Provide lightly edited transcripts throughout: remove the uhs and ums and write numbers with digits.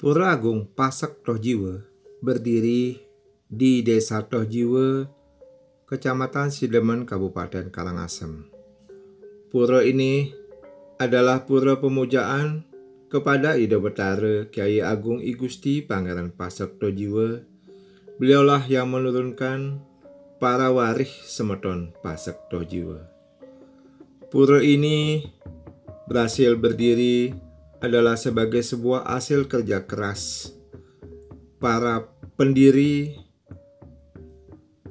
Pura Agung Pasek Tohjiwe berdiri di Desa Tohjiwe, Kecamatan Sidemen, Kabupaten Karangasem. Pura ini adalah pura pemujaan kepada Ida Betara Kyai Agung I Gusti Pangeran Pasek Tohjiwe. Beliaulah yang menurunkan para warih semeton Pasek Tohjiwe. Pura ini berhasil berdiri adalah sebagai sebuah hasil kerja keras para pendiri,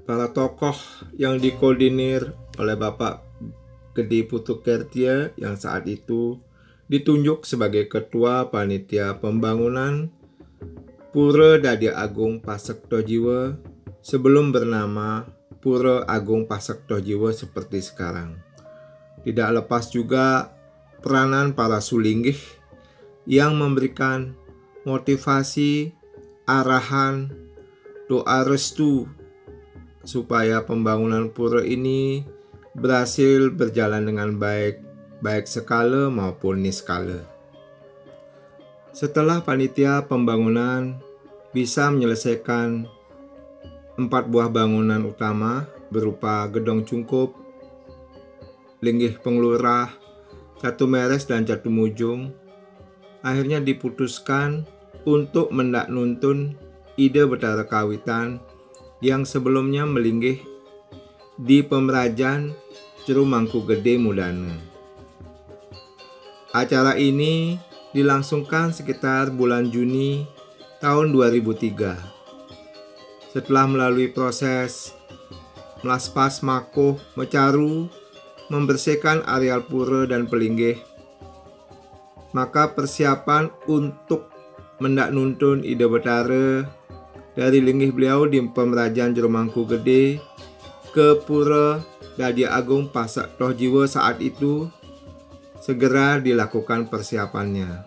para tokoh yang dikoordinir oleh Bapak Gede Putu Kertia yang saat itu ditunjuk sebagai Ketua Panitia Pembangunan Pura Dadi Agung Pasek Tohjiwe sebelum bernama Pura Agung Pasek Tohjiwe seperti sekarang. Tidak lepas juga peranan para sulinggih yang memberikan motivasi, arahan, doa restu supaya pembangunan pura ini berhasil berjalan dengan baik, baik skala maupun niskala. Setelah panitia pembangunan bisa menyelesaikan 4 buah bangunan utama berupa Gedong Cungkup, Linggih Penglurah, Catu Meres dan Catu Mujung, akhirnya diputuskan untuk mendak nuntun Ida Betara Kawitan yang sebelumnya melinggih di Pemerajan Jero Mangkugede Mudana. Acara ini dilangsungkan sekitar bulan Juni tahun 2003. Setelah melalui proses melaspas makuh, mecaru, membersihkan areal pura dan pelinggih, maka persiapan untuk mendak nuntun Ida Betara dari linggih beliau di Pemerajan Jero Mangkugede ke Pura Dadi Agung Pasek Tohjiwe saat itu segera dilakukan persiapannya.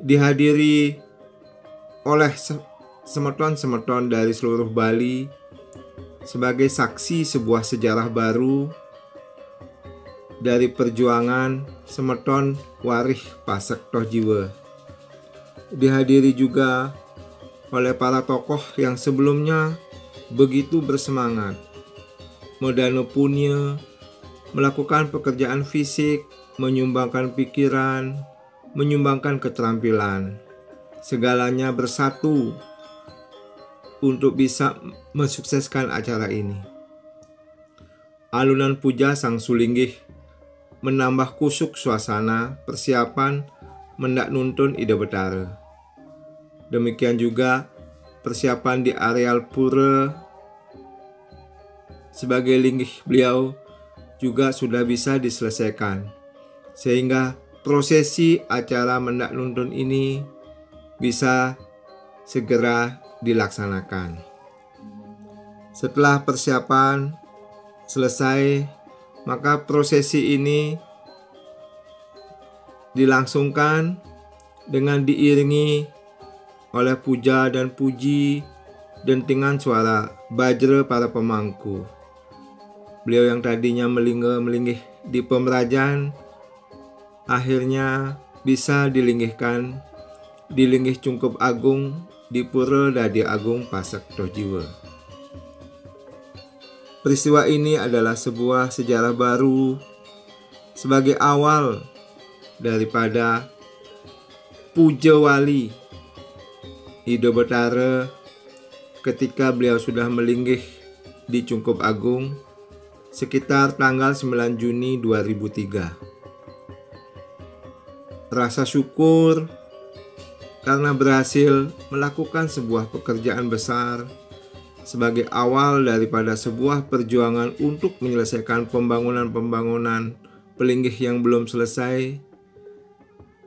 Dihadiri oleh semeton-semeton dari seluruh Bali sebagai saksi sebuah sejarah baru dari perjuangan semeton warih Pasek Tohjiwe. Dihadiri juga oleh para tokoh yang sebelumnya begitu bersemangat, modano punya, melakukan pekerjaan fisik, menyumbangkan pikiran, menyumbangkan keterampilan. Segalanya bersatu untuk bisa mensukseskan acara ini. Alunan puja sang sulinggih menambah kusuk suasana persiapan mendak nuntun Ida Betara. Demikian juga persiapan di areal pura sebagai linggih beliau juga sudah bisa diselesaikan, sehingga prosesi acara mendak nuntun ini bisa segera dilaksanakan. Setelah persiapan selesai, maka prosesi ini dilangsungkan dengan diiringi oleh puja dan puji dentingan suara bajra para pemangku. Beliau yang tadinya melinggih di Pemerajan akhirnya bisa dilinggihkan di Linggih Cungkup Agung di Pura Dadi Agung Pasek Tohjiwe. Peristiwa ini adalah sebuah sejarah baru sebagai awal daripada puja wali Ida Betara ketika beliau sudah melinggih di Cungkup Agung sekitar tanggal 9 Juni 2003. Rasa syukur karena berhasil melakukan sebuah pekerjaan besar sebagai awal daripada sebuah perjuangan untuk menyelesaikan pembangunan-pembangunan pelinggih yang belum selesai,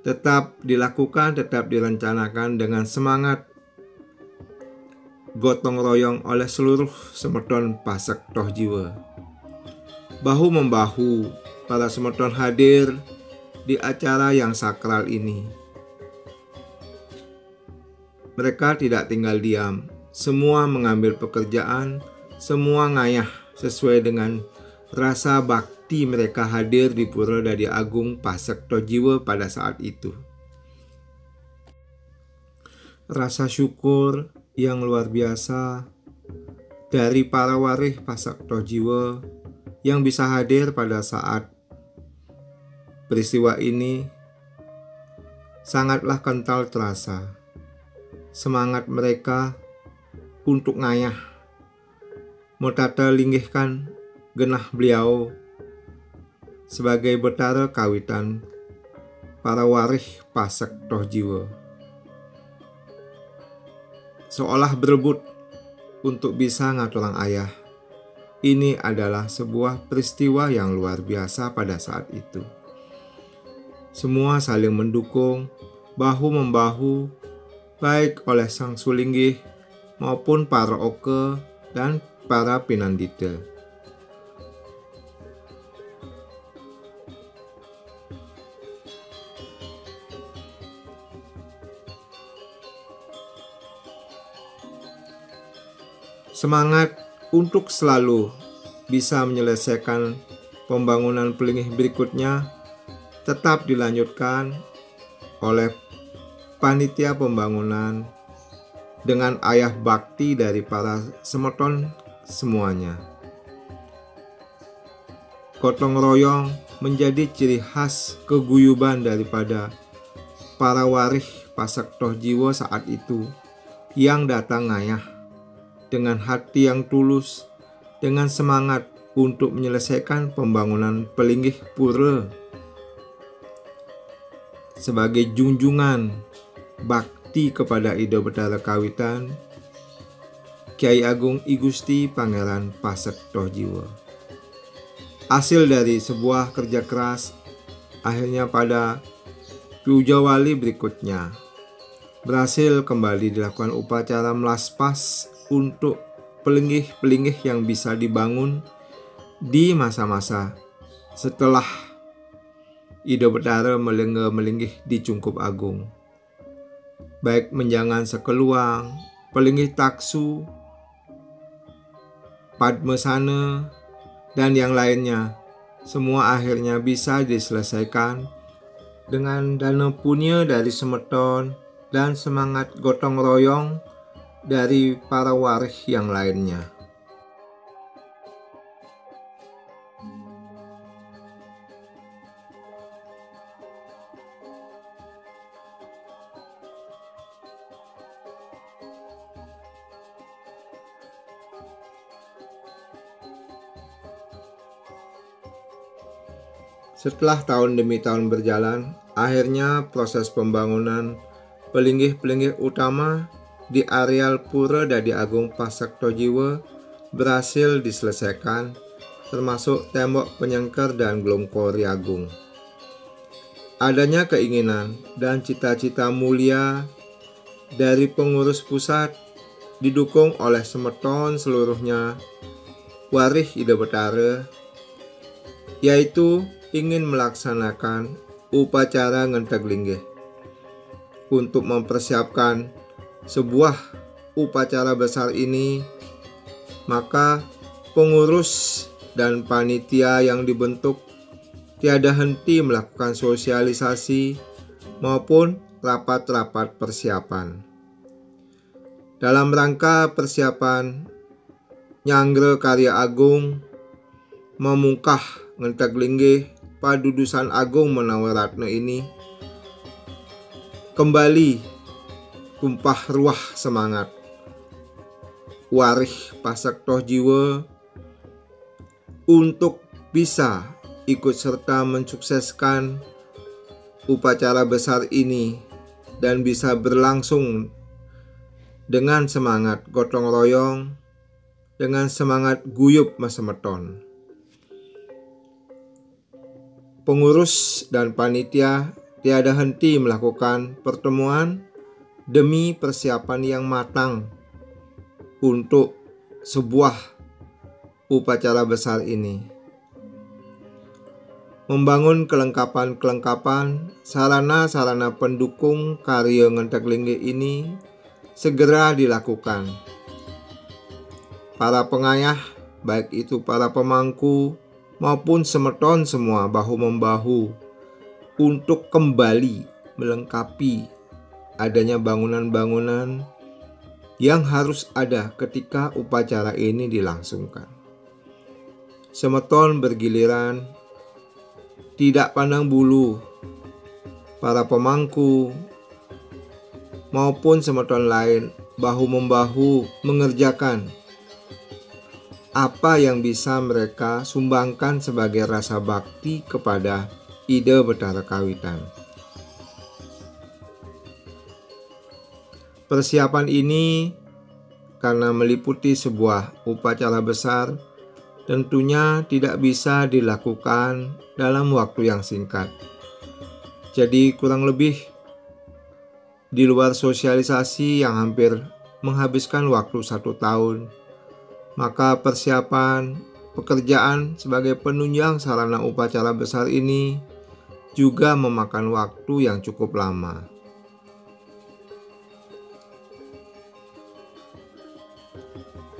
tetap dilakukan, tetap direncanakan dengan semangat gotong royong oleh seluruh semeton Pasek Tohjiwe. Bahu-membahu para semeton hadir di acara yang sakral ini. Mereka tidak tinggal diam, semua mengambil pekerjaan, semua ngayah sesuai dengan rasa bakti mereka hadir di Pura Dadi Agung Pasek Tohjiwe pada saat itu. rasa syukur yang luar biasa dari para warih pasak tojiwa yang bisa hadir pada saat peristiwa ini sangatlah kental terasa. Semangat mereka untuk ngayah motata linggihkan genah beliau sebagai betara kawitan para warih pasak tojiwa. Seolah berebut untuk bisa ngaturang ayah. Ini adalah sebuah peristiwa yang luar biasa pada saat itu. Semua saling mendukung, bahu-membahu, baik oleh sang sulinggih maupun para oke dan para pinandita. Semangat untuk selalu bisa menyelesaikan pembangunan pelinggih berikutnya tetap dilanjutkan oleh panitia pembangunan dengan ayah bakti dari para semeton semuanya. Gotong royong menjadi ciri khas keguyuban daripada para warih pasak tojiwa saat itu yang datang ngayah dengan hati yang tulus, dengan semangat untuk menyelesaikan pembangunan pelinggih pura sebagai junjungan bakti kepada Ida Betara Kawitan Kyai Agung I Gusti Pangeran Pasak Tojiwa. Hasil dari sebuah kerja keras akhirnya pada Pujawali berikutnya berhasil kembali dilakukan upacara melaspas untuk pelinggih-pelinggih yang bisa dibangun di masa-masa setelah Ida Betara melinggih di Cungkup Agung. Baik menjangan sekeluang, pelinggih taksu, padmesana, dan yang lainnya, semua akhirnya bisa diselesaikan dengan dana punya dari semeton dan semangat gotong royong dari para warih yang lainnya. Setelah tahun demi tahun berjalan, akhirnya proses pembangunan pelinggih-pelinggih utama di areal Pura Dadi Agung Pasak Tojiwa berhasil diselesaikan, termasuk tembok penyengker dan glongkori agung. Adanya keinginan dan cita-cita mulia dari pengurus pusat didukung oleh semeton seluruhnya warih Ida Betara, yaitu ingin melaksanakan upacara ngentek linggih. Untuk mempersiapkan sebuah upacara besar ini, maka pengurus dan panitia yang dibentuk tiada henti melakukan sosialisasi maupun rapat-rapat persiapan. Dalam rangka persiapan Nyangre Karya Agung memungkah ngentek linggih Padudusan Agung Menawaratna ini kembali tumpah ruah semangat warih pasak tojiwa untuk bisa ikut serta mensukseskan upacara besar ini dan bisa berlangsung dengan semangat gotong royong, dengan semangat guyup masemeton. Pengurus dan panitia tiada henti melakukan pertemuan demi persiapan yang matang untuk sebuah upacara besar ini. Membangun kelengkapan-kelengkapan sarana-sarana pendukung karya ngentek linggih ini segera dilakukan. Para pengayah, baik itu para pemangku maupun semeton semua bahu-membahu untuk kembali melengkapi adanya bangunan-bangunan yang harus ada ketika upacara ini dilangsungkan. Semeton bergiliran, tidak pandang bulu, para pemangku maupun semeton lain bahu-membahu mengerjakan apa yang bisa mereka sumbangkan sebagai rasa bakti kepada ide Betara Kawitan. Persiapan ini karena meliputi sebuah upacara besar tentunya tidak bisa dilakukan dalam waktu yang singkat. Jadi kurang lebih di luar sosialisasi yang hampir menghabiskan waktu 1 tahun, maka persiapan pekerjaan sebagai penunjang sarana upacara besar ini juga memakan waktu yang cukup lama.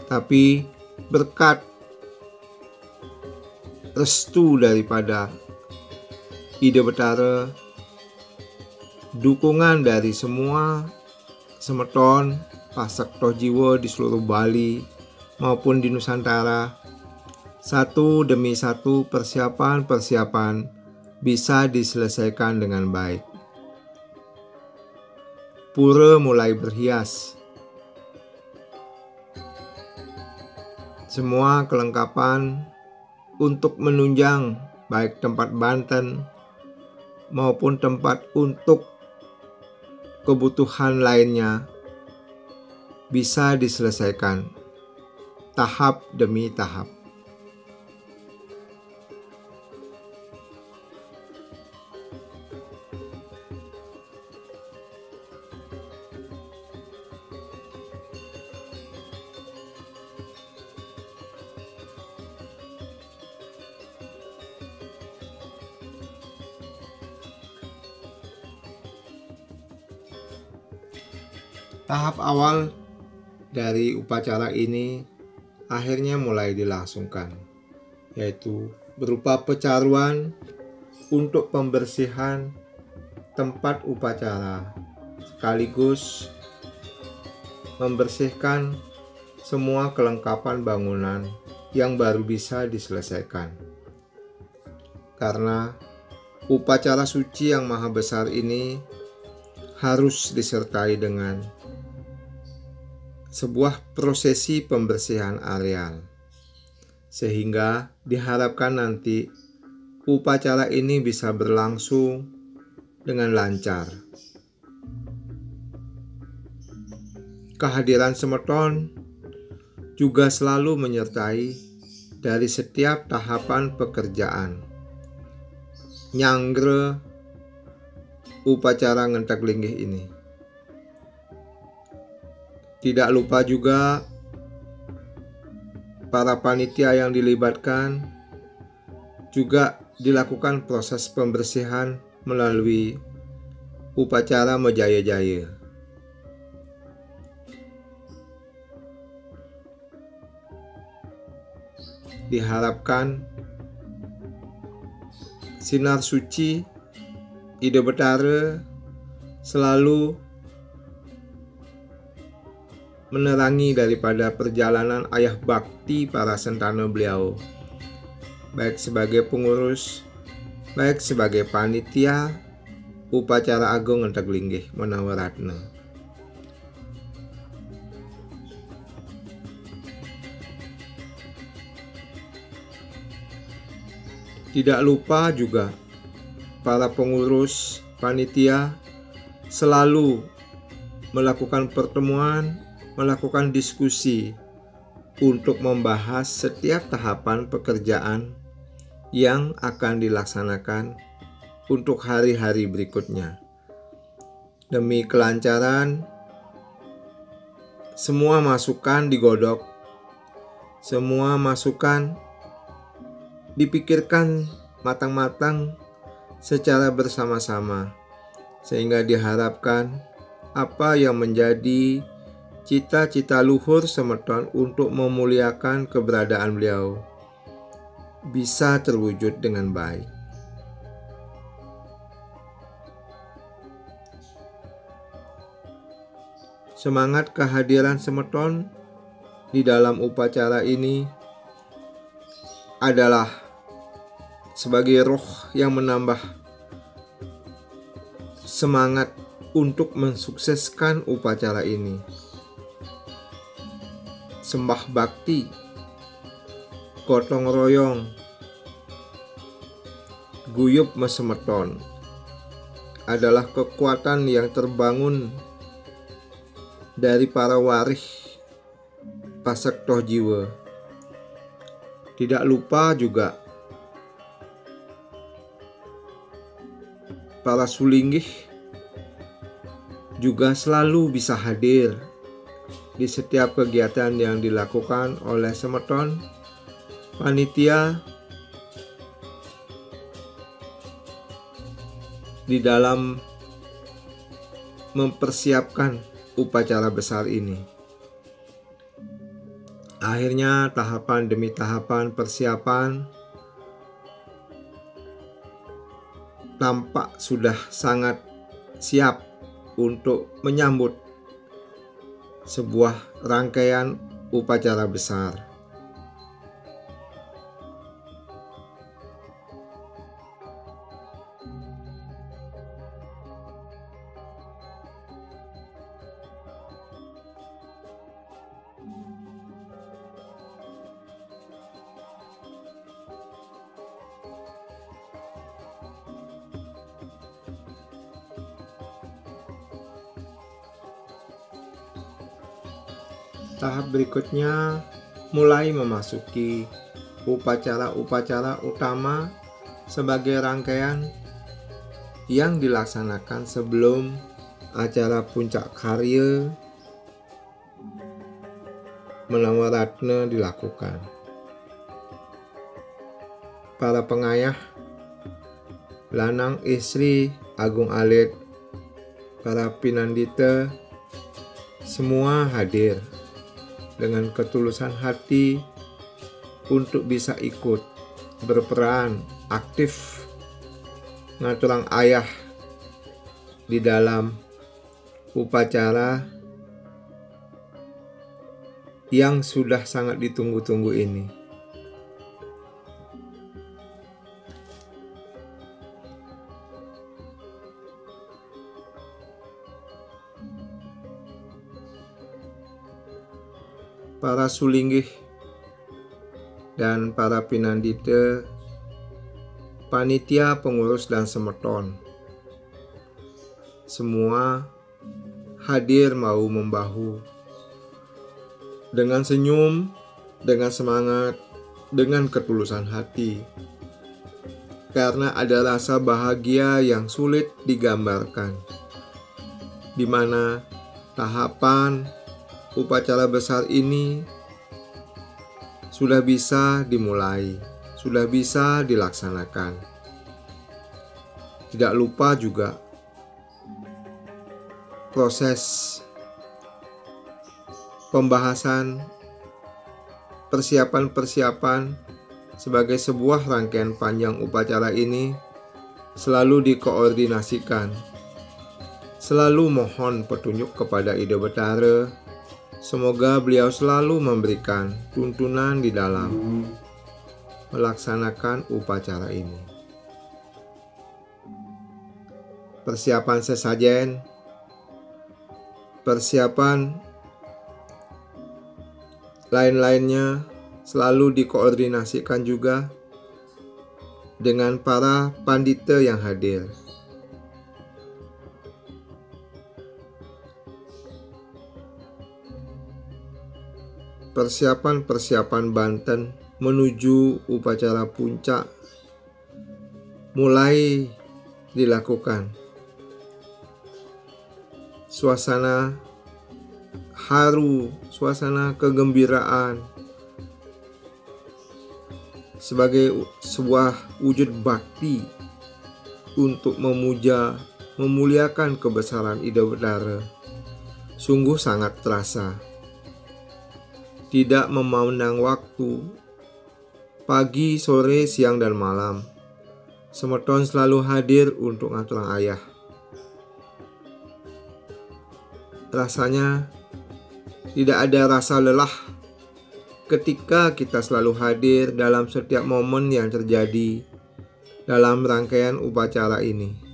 Tapi berkat restu daripada ide Betara, dukungan dari semua semeton Pasak Tohjiwo di seluruh Bali maupun di Nusantara, satu demi satu persiapan bisa diselesaikan dengan baik. Pura mulai berhias. Semua kelengkapan untuk menunjang baik tempat banten maupun tempat untuk kebutuhan lainnya bisa diselesaikan tahap demi tahap. Tahap awal dari upacara ini akhirnya mulai dilangsungkan, yaitu berupa pecaruan untuk pembersihan tempat upacara, sekaligus membersihkan semua kelengkapan bangunan yang baru bisa diselesaikan. Karena upacara suci yang maha besar ini harus disertai dengan sebuah prosesi pembersihan areal, sehingga diharapkan nanti upacara ini bisa berlangsung dengan lancar. Kehadiran semeton juga selalu menyertai dari setiap tahapan pekerjaan. Nyangre upacara ngentak linggih ini. Tidak lupa juga para panitia yang dilibatkan juga dilakukan proses pembersihan melalui upacara Mejaya-jaya. Diharapkan sinar suci ide Betara selalu menerangi daripada perjalanan ayah bakti para sentana beliau, baik sebagai pengurus, baik sebagai panitia upacara agung ngentak linggih Manawaratna. Tidak lupa juga para pengurus panitia selalu melakukan pertemuan, melakukan diskusi untuk membahas setiap tahapan pekerjaan yang akan dilaksanakan untuk hari-hari berikutnya. Demi kelancaran, semua masukan digodok, semua masukan dipikirkan matang-matang secara bersama-sama, sehingga diharapkan apa yang menjadi cita-cita luhur semeton untuk memuliakan keberadaan beliau bisa terwujud dengan baik. Semangat kehadiran semeton di dalam upacara ini adalah sebagai roh yang menambah semangat untuk mensukseskan upacara ini. Sembah bakti, gotong royong, guyub mesemeton adalah kekuatan yang terbangun dari para warih pasektoh jiwa. Tidak lupa juga para sulinggih juga selalu bisa hadir di setiap kegiatan yang dilakukan oleh semeton, panitia di dalam mempersiapkan upacara besar ini. Akhirnya tahapan demi tahapan persiapan tampak sudah sangat siap untuk menyambut sebuah rangkaian upacara besar. Tahap berikutnya mulai memasuki upacara-upacara utama sebagai rangkaian yang dilaksanakan sebelum acara puncak karya Menawaratna dilakukan. Para pengayah, lanang istri agung alit, para pinandita, semua hadir dengan ketulusan hati untuk bisa ikut berperan aktif ngaturang ayah di dalam upacara yang sudah sangat ditunggu-tunggu ini. Para sulinggih dan para pinandita, panitia pengurus dan semeton, semua hadir mau membahu dengan senyum, dengan semangat, dengan ketulusan hati, karena ada rasa bahagia yang sulit digambarkan, di mana tahapan upacara besar ini sudah bisa dimulai, sudah bisa dilaksanakan. Tidak lupa juga proses pembahasan persiapan-persiapan sebagai sebuah rangkaian panjang upacara ini selalu dikoordinasikan. Selalu mohon petunjuk kepada Ida Betara. Semoga beliau selalu memberikan tuntunan di dalam melaksanakan upacara ini. Persiapan sesajen, persiapan lain-lainnya selalu dikoordinasikan juga dengan para pandita yang hadir. Persiapan-persiapan Banten menuju upacara puncak mulai dilakukan. Suasana haru, suasana kegembiraan sebagai sebuah wujud bakti untuk memuja, memuliakan kebesaran Ida Betara sungguh sangat terasa. Tidak memandang waktu, pagi, sore, siang, dan malam, semeton selalu hadir untuk ngaturang ayah. Rasanya tidak ada rasa lelah ketika kita selalu hadir dalam setiap momen yang terjadi dalam rangkaian upacara ini.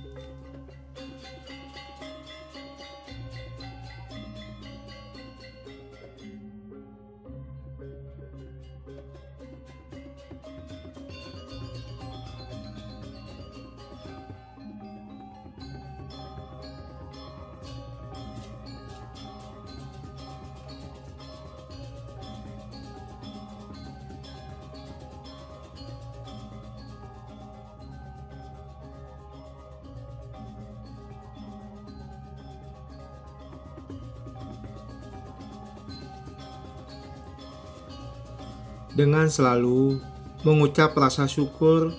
Dengan selalu mengucap rasa syukur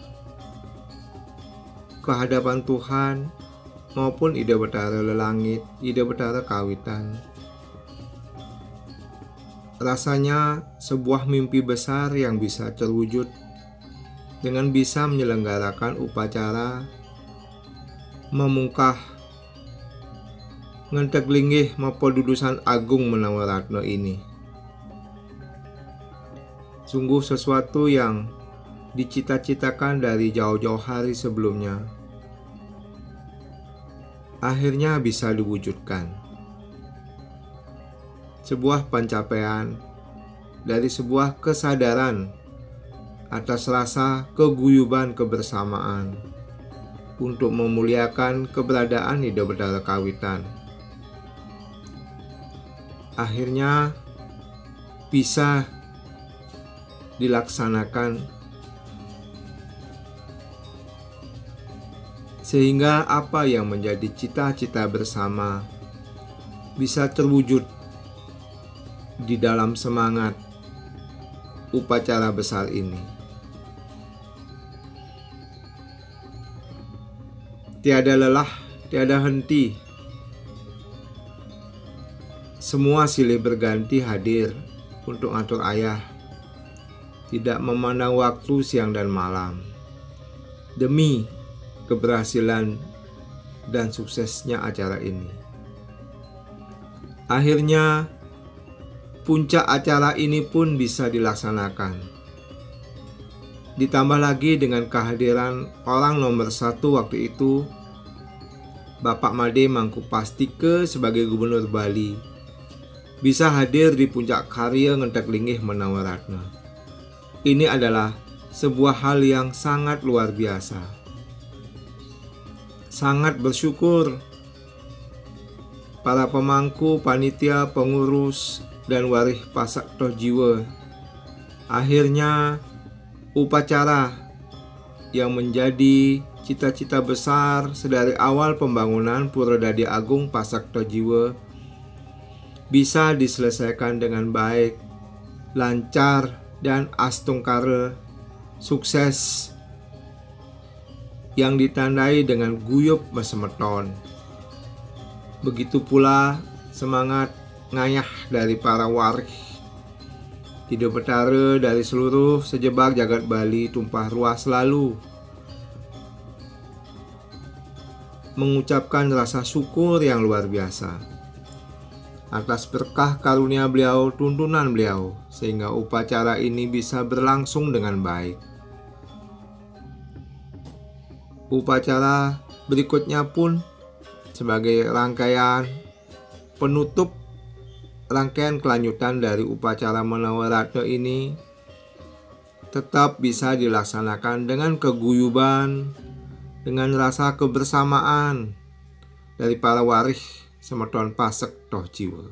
kehadapan Tuhan maupun Ida Betara Lelangit, Ida Betara Kawitan. Rasanya sebuah mimpi besar yang bisa terwujud dengan bisa menyelenggarakan upacara memungkah ngentek linggih Mapadudusan Agung Menawaratna ini. Sungguh sesuatu yang dicita-citakan dari jauh-jauh hari sebelumnya. Akhirnya bisa diwujudkan. Sebuah pencapaian dari sebuah kesadaran atas rasa keguyuban kebersamaan untuk memuliakan keberadaan Ida Betara Kawitan. Akhirnya bisa dilaksanakan sehingga apa yang menjadi cita-cita bersama bisa terwujud di dalam semangat upacara besar ini. Tiada lelah, tiada henti. Semua silih berganti hadir untuk atur ayah, tidak memandang waktu siang dan malam, demi keberhasilan dan suksesnya acara ini. Akhirnya, puncak acara ini pun bisa dilaksanakan. Ditambah lagi dengan kehadiran orang nomor satu waktu itu, Bapak Made Mangkupastike sebagai Gubernur Bali, bisa hadir di puncak karya ngentek linggih Menawaratna. Ini adalah sebuah hal yang sangat luar biasa. Sangat bersyukur para pemangku, panitia, pengurus, dan warih pasak toh jiwa. Akhirnya upacara yang menjadi cita-cita besar sedari awal pembangunan Pura Dadi Agung Pasak Toh Jiwa bisa diselesaikan dengan baik, lancar, dan astungkara sukses yang ditandai dengan guyup mesemeton. Begitu pula semangat ngayah dari para warih Ida Betara dari seluruh sejebak jagat Bali tumpah ruah selalu mengucapkan rasa syukur yang luar biasa atas berkah karunia beliau, tuntunan beliau, sehingga upacara ini bisa berlangsung dengan baik. Upacara berikutnya pun sebagai rangkaian penutup rangkaian kelanjutan dari upacara Menawaratna ini tetap bisa dilaksanakan dengan keguyuban, dengan rasa kebersamaan dari para warih semeton Pasak Toh Jiwa.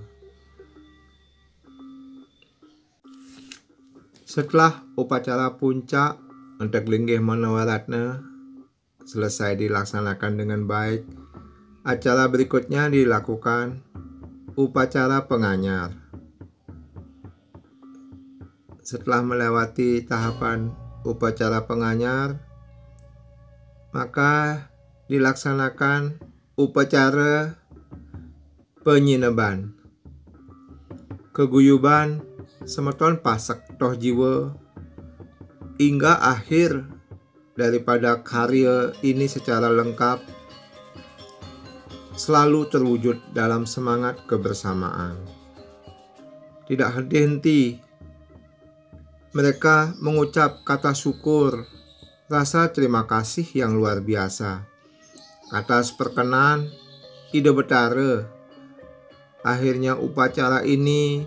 Setelah upacara puncak ngentek linggih Menawaratna selesai dilaksanakan dengan baik, acara berikutnya dilakukan upacara penganyar. Setelah melewati tahapan upacara penganyar, maka dilaksanakan upacara penyineban. Keguyuban semeton Pasak Toh Jiwa hingga akhir daripada karya ini secara lengkap selalu terwujud dalam semangat kebersamaan. Tidak henti-henti, mereka mengucap kata syukur, rasa terima kasih yang luar biasa atas perkenan ide Betara. Akhirnya upacara ini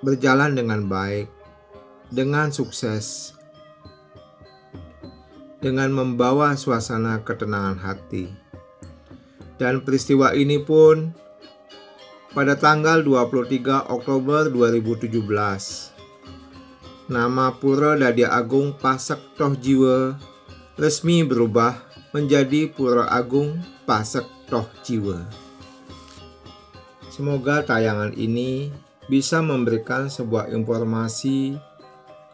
berjalan dengan baik, dengan sukses, dengan membawa suasana ketenangan hati. Dan peristiwa ini pun pada tanggal 23 Oktober 2017, nama Pura Dadia Agung Pasek Toh Jiwa resmi berubah menjadi Pura Agung Pasek Toh Jiwa. Semoga tayangan ini bisa memberikan sebuah informasi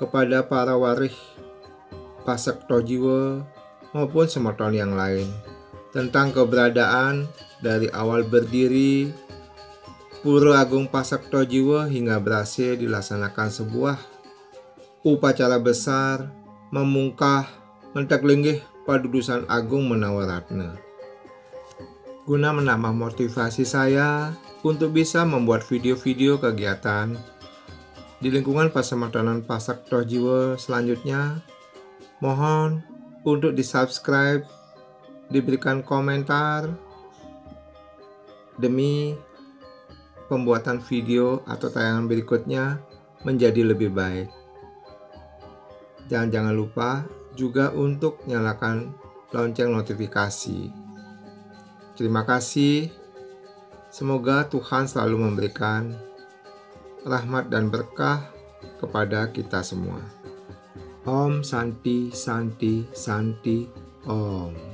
kepada para waris Pasek Toh Jiwa maupun semeton yang lain tentang keberadaan dari awal berdiri Pura Agung Pasek Toh Jiwa hingga berhasil dilaksanakan sebuah upacara besar memungkah mentek linggih Padudusan Agung Menawaratna. Guna menambah motivasi saya untuk bisa membuat video-video kegiatan di lingkungan Pasematanan Pasek Toh Jiwa selanjutnya, mohon untuk di-subscribe, diberikan komentar demi pembuatan video atau tayangan berikutnya menjadi lebih baik. Dan jangan lupa juga untuk nyalakan lonceng notifikasi. Terima kasih. Semoga Tuhan selalu memberikan rahmat dan berkah kepada kita semua. Om Santi Santi Santi Om.